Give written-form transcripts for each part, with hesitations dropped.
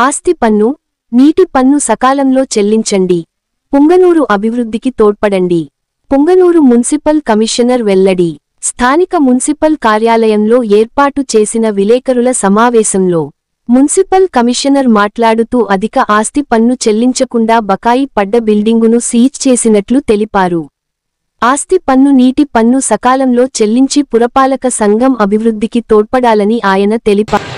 ఆస్తి పన్ను, నీటి పన్ను సకాలంలో చెల్లించండి. పుంగనూరు అభివృద్ధికి తోడ్పడండి. పుంగనూరు మున్సిపల్ కమిషనర్ వెల్లడి. స్థానిక మున్సిపల్ కార్యాలయంలో ఏర్పాటు చేసిన విలేకరుల సమావేశంలో మున్సిపల్ కమిషనర్ మాట్లాడుతూ అధిక ఆస్తి పన్ను చెల్లించకుండా బకాయి పడ్డ బిల్డింగును సీజ్ చేసినట్లు తెలిపారు. ఆస్తి పన్ను, నీటి పన్ను సకాలంలో చెల్లించి పురపాలక సంఘం అభివృద్ధికి తోడ్పడాలని ఆయన తెలిపారు.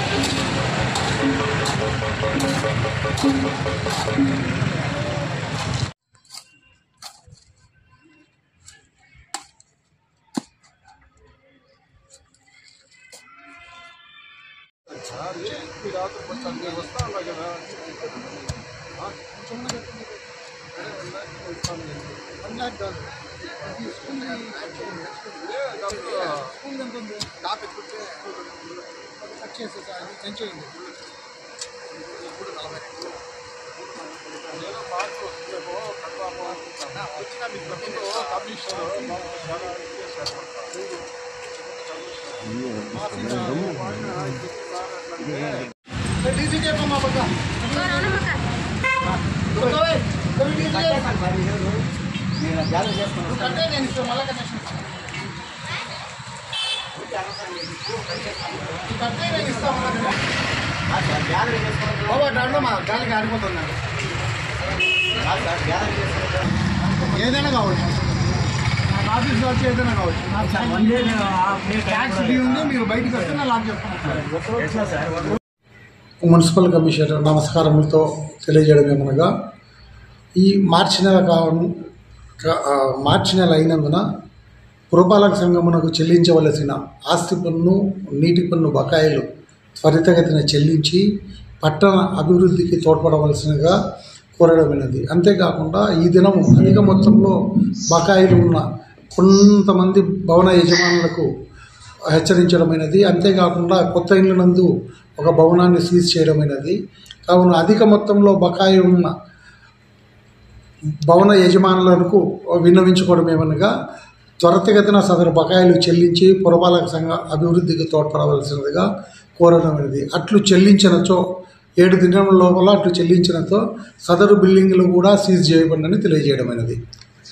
ఏదైనా కావచ్చు, ఆఫీస్లో వచ్చి ఏదైనా కావచ్చు. మీరు బయటకు వస్తే నా లాభం చెప్తాను. మున్సిపల్ కమిషనర్ నమస్కారములతో తెలియజేయడం ఏమనగా, ఈ మార్చి నెల అయినందున పురపాలక సంఘమునకు చెల్లించవలసిన ఆస్తి పన్ను, నీటి పన్ను బకాయిలు త్వరితగతిన చెల్లించి పట్టణ అభివృద్ధికి తోడ్పడవలసినగా కోరడమైనది. అంతేకాకుండా ఈ దినము అధిక మొత్తంలో బకాయిలు ఉన్న కొంతమంది భవన యజమానులకు హెచ్చరించడమైనది. అంతేకాకుండా కొత్త ఇళ్ల నందు ఒక భవనాన్ని సీజ్ చేయడమైనది. కావున అధిక మొత్తంలో బకాయి ఉన్న భవన యజమానులకు విన్నవించుకోవడం ఏమనగా, త్వరితగతిన సదరు బకాయిలు చెల్లించి పురపాలక సంఘ అభివృద్ధికి తోడ్పడవలసినదిగా కోరడమైనది. అట్లు చెల్లించినచో 7 దినముల లోపల అట్లు చెల్లించినతో సదరు బిల్డింగ్లు కూడా సీజ్ చేయబడినని తెలియజేయడమైనది.